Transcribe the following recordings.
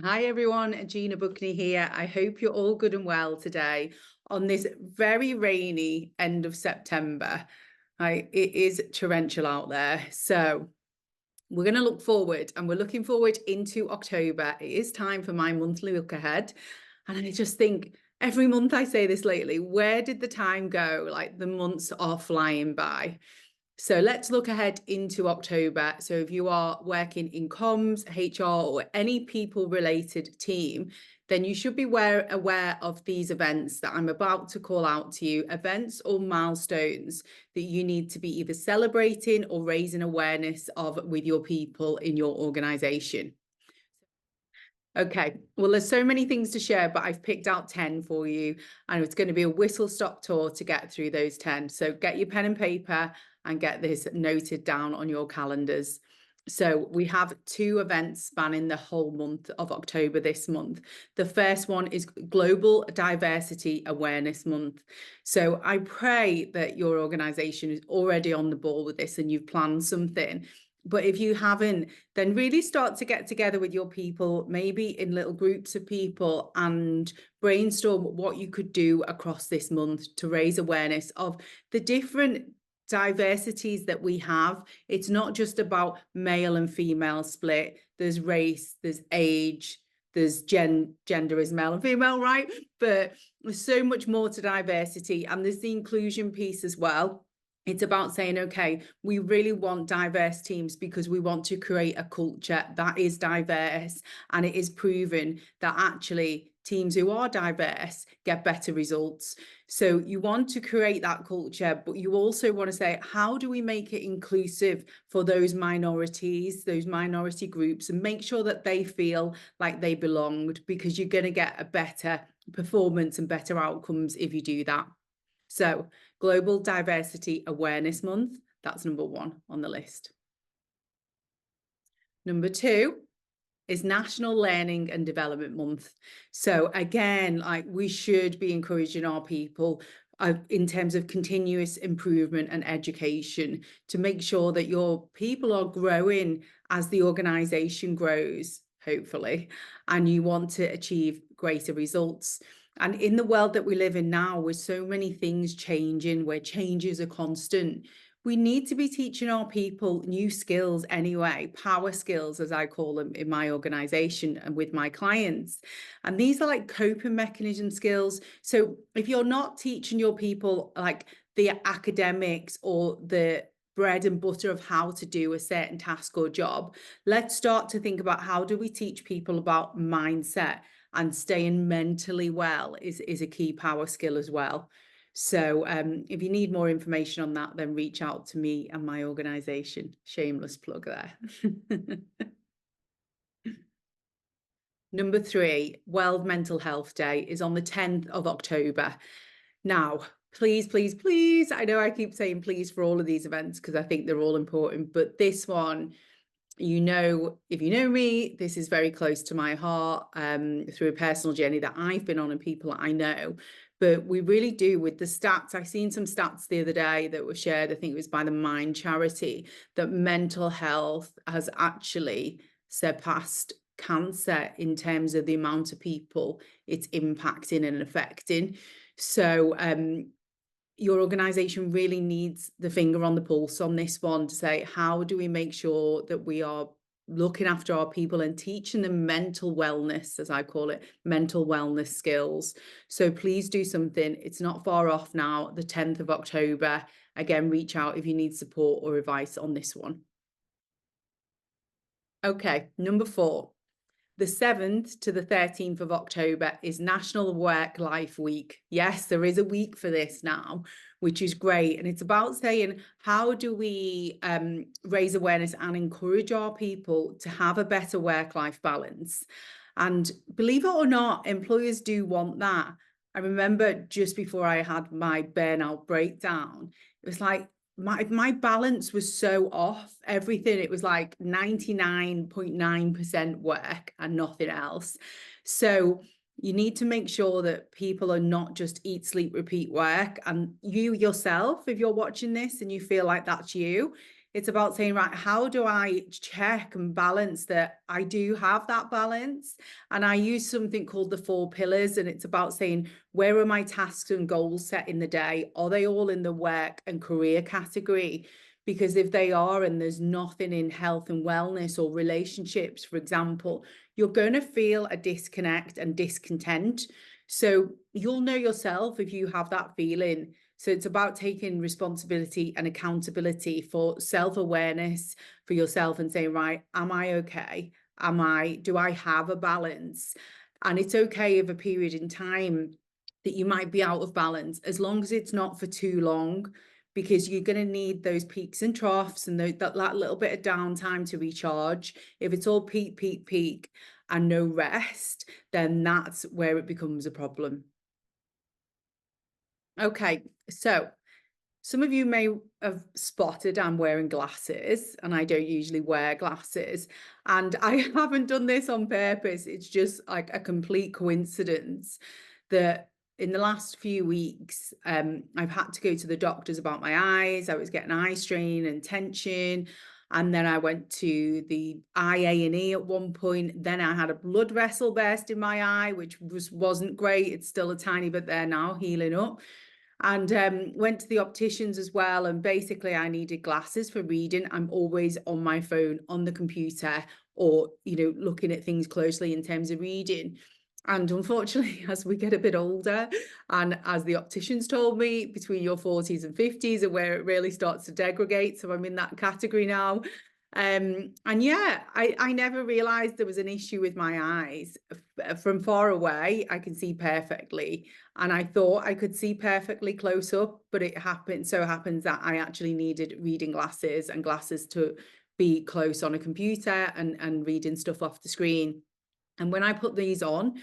Hi everyone, Gina Buckney here. I hope you're all good and well today on this very rainy end of September. It is torrential out there. So we're going to look forward and we're looking forward into October. It is time for my monthly look ahead. And I just think every month I say this lately, where did the time go? Like the months are flying by. So let's look ahead into October. So if you are working in comms, HR, or any people related team, then you should be aware of these events that I'm about to call out to you, events or milestones that you need to be either celebrating or raising awareness of with your people in your organization. Okay, well, there's so many things to share, but I've picked out 10 for you, and it's going to be a whistle-stop tour to get through those 10. So get your pen and paper and get this noted down on your calendars. So we have 2 events spanning the whole month of October this month. The first one is Global Diversity Awareness Month. So I pray that your organization is already on the ball with this and you've planned something. But if you haven't, then really start to get together with your people, maybe in little groups of people, and brainstorm what you could do across this month to raise awareness of the different diversities that we have. It's not just about male and female split. There's race, there's age, there's gender is male and female, right? But there's so much more to diversity, and there's the inclusion piece as well. It's about saying, okay, we really want diverse teams because we want to create a culture that is diverse, and it is proven that actually teams who are diverse get better results. So you want to create that culture, but you also want to say, how do we make it inclusive for those minorities, those minority groups, and make sure that they feel like they belonged, because you're going to get a better performance and better outcomes if you do that. So Global Diversity Awareness Month, that's number 1 on the list. Number 2 is National Learning and Development Month. So again, like, we should be encouraging our people in terms of continuous improvement and education to make sure that your people are growing as the organization grows, hopefully, and you want to achieve greater results. And in the world that we live in now, with so many things changing, where changes are constant, we need to be teaching our people new skills anyway, power skills, as I call them in my organization and with my clients. And these are like coping mechanism skills. So if you're not teaching your people like the academics or the bread and butter of how to do a certain task or job, let's start to think about, how do we teach people about mindset? And staying mentally well is a key power skill as well. So if you need more information on that, then reach out to me and my organization. Shameless plug there. Number 3, World Mental Health Day is on the 10th of October. Now, please, please, please, I know I keep saying please for all of these events because I think they're all important, but this one, you know, if you know me, this is very close to my heart through a personal journey that I've been on and people I know. But we really do, with the stats. I've seen some stats the other day that were shared, I think it was by the Mind charity, that mental health has actually surpassed cancer in terms of the amount of people it's impacting and affecting. So your organization really needs the finger on the pulse on this one to say, how do we make sure that we are looking after our people and teaching them mental wellness, as I call it, mental wellness skills? So please do something. It's not far off now, the 10th of October. Again, reach out if you need support or advice on this one. Okay, number 4. The 7th to the 13th of October is National Work Life Week. Yes, there is a week for this now, which is great. And it's about saying, how do we raise awareness and encourage our people to have a better work-life balance? And believe it or not, employers do want that. I remember just before I had my burnout breakdown, it was like, my balance was so off everything. It was like 99.9% work and nothing else. So you need to make sure that people are not just eat, sleep, repeat work. And you yourself, if you're watching this and you feel like that's you, It's about saying, right, how do I check and balance that I do have that balance? And I use something called the 4 pillars. And it's about saying, where are my tasks and goals set in the day? Are they all in the work and career category? Because if they are, and there's nothing in health and wellness or relationships, for example, you're going to feel a disconnect and discontent. So you'll know yourself if you have that feeling. So it's about taking responsibility and accountability for self-awareness for yourself and saying, right, am I okay? Do I have a balance? And it's okay of a period in time that you might be out of balance, as long as it's not for too long, because you're going to need those peaks and troughs and that little bit of downtime to recharge. If it's all peak and no rest, then that's where it becomes a problem. Okay, so some of you may have spotted I'm wearing glasses, and I don't usually wear glasses. And I haven't done this on purpose. It's just like a complete coincidence that in the last few weeks, I've had to go to the doctors about my eyes. I was getting eye strain and tension. And then I went to the eye A&E at one point. Then I had a blood vessel burst in my eye, which wasn't great. It's still a tiny bit there now, healing up. And went to the opticians as well. And basically I needed glasses for reading. I'm always on my phone, on the computer, or, looking at things closely in terms of reading. And unfortunately, as we get a bit older, and as the opticians told me, between your 40s and 50s are where it really starts to degrade. So I'm in that category now. And yeah, I never realized there was an issue with my eyes. From far away, I can see perfectly. And I thought I could see perfectly close up, but it happens that I actually needed reading glasses and glasses to be close on a computer and reading stuff off the screen. And when I put these on,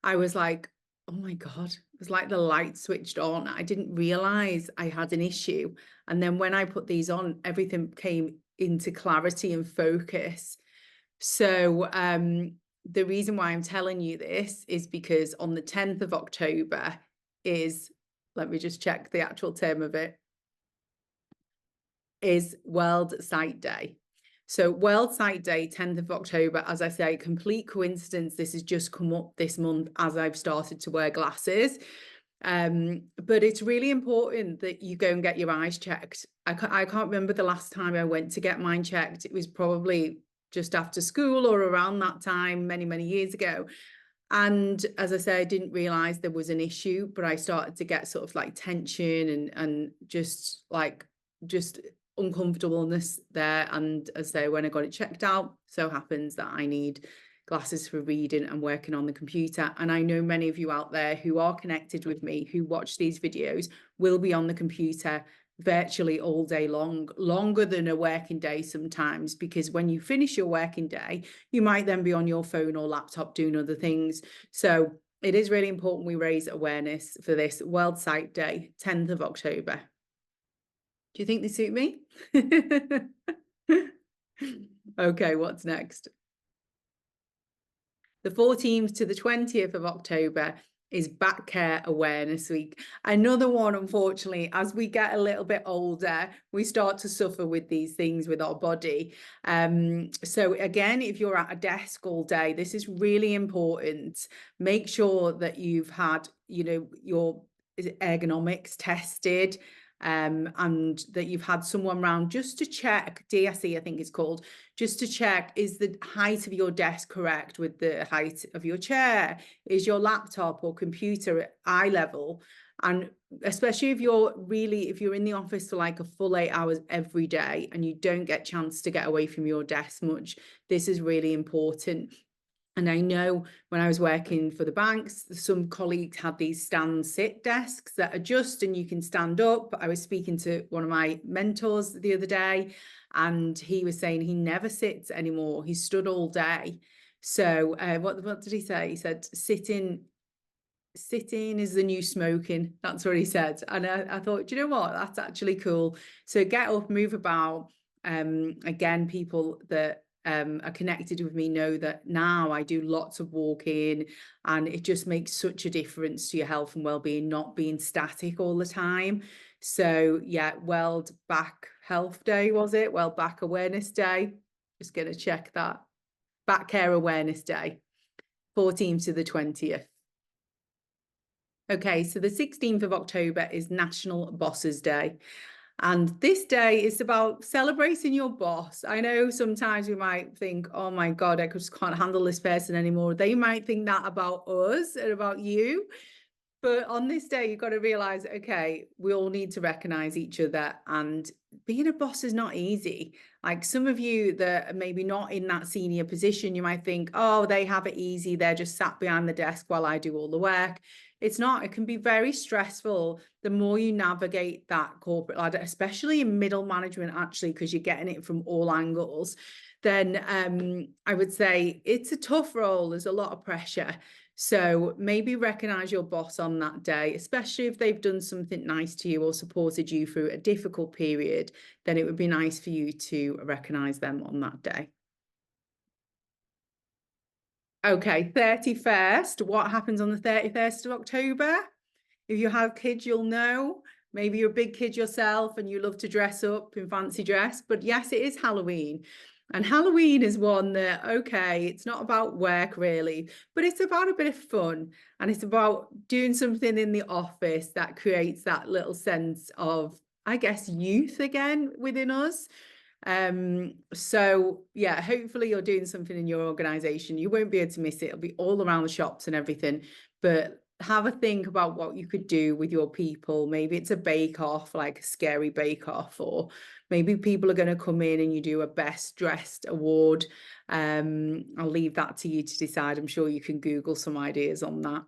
I was like, oh my God, it was like the light switched on. I didn't realize I had an issue. And then when I put these on, everything came into clarity and focus. So the reason why I'm telling you this is because on the 10th of October is, let me just check the actual term of it, is World Sight Day. So World Sight Day, 10th of October, as I say, complete coincidence. This has just come up this month as I've started to wear glasses. But it's really important that you go and get your eyes checked. I can't remember the last time I went to get mine checked. It was probably just after school or around that time, many, many years ago. And as I say, I didn't realize there was an issue, but I started to get sort of like tension and just uncomfortableness there. And as I say, when I got it checked out, so happens that I need glasses for reading and working on the computer. And I know many of you out there who are connected with me, who watch these videos, will be on the computer virtually all day long, longer than a working day sometimes, because when you finish your working day, you might then be on your phone or laptop doing other things. So it is really important we raise awareness for this World Sight Day, 10th of October. Do you think they suit me? Okay, what's next? The 14th to the 20th of October is Back Care Awareness Week. Another one, unfortunately, as we get a little bit older, we start to suffer with these things with our body. So again, if you're at a desk all day, this is really important. Make sure that you've had, your ergonomics tested, and that you've had someone around just to check, DSE I think it's called, just to check, is the height of your desk correct with the height of your chair? Is your laptop or computer at eye level? And especially if you're in the office for like a full 8 hours every day and you don't get a chance to get away from your desk much, this is really important. And I know when I was working for the banks, some colleagues had these stand sit desks that adjust and you can stand up. I was speaking to one of my mentors the other day, and he was saying he never sits anymore. He stood all day. So what did he say? He said, sitting is the new smoking. That's what he said. And I thought, do you know what? That's actually cool. So get up, move about. Again, people that are connected with me know that now I do lots of walking, and it just makes such a difference to your health and well-being, not being static all the time. So yeah, World Back Health Day, was it? Well, Back Awareness Day. Just going to check that. Back Care Awareness Day, 14th to the 20th. Okay, so the 16th of October is National Bosses Day. And this day is about celebrating your boss. I know sometimes we might think, oh my God, I just can't handle this person anymore. They might think that about us and about you. But on this day, you've got to realize, okay, we all need to recognize each other. And being a boss is not easy. Like some of you that are maybe not in that senior position, you might think, oh, they have it easy. They're just sat behind the desk while I do all the work. It's not. It can be very stressful the more you navigate that corporate ladder, especially in middle management, actually, because you're getting it from all angles. Then I would say it's a tough role. There's a lot of pressure. So maybe recognize your boss on that day, especially if they've done something nice to you or supported you through a difficult period, then it would be nice for you to recognize them on that day. Okay, 31st. What happens on the 31st of October? If you have kids, you'll know. Maybe you're a big kid yourself and you love to dress up in fancy dress. But yes, it is Halloween. And Halloween is one that, okay, it's not about work really, but it's about a bit of fun. And it's about doing something in the office that creates that little sense of, I guess, youth again within us. So yeah, hopefully you're doing something in your organization. You won't be able to miss it. It'll be all around the shops and everything, but have a think about what you could do with your people. Maybe it's a bake off, like a scary bake off, or maybe people are going to come in and you do a best dressed award. I'll leave that to you to decide. I'm sure you can Google some ideas on that.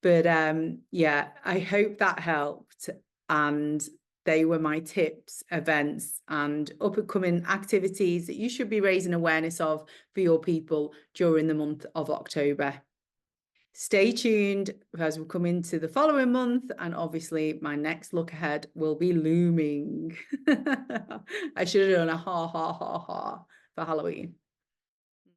But yeah, I hope that helped. And they were my tips, events, and up-and-coming activities that you should be raising awareness of for your people during the month of October. Stay tuned as we come into the following month, and obviously my next look ahead will be looming. I should have done a ha ha ha ha for Halloween.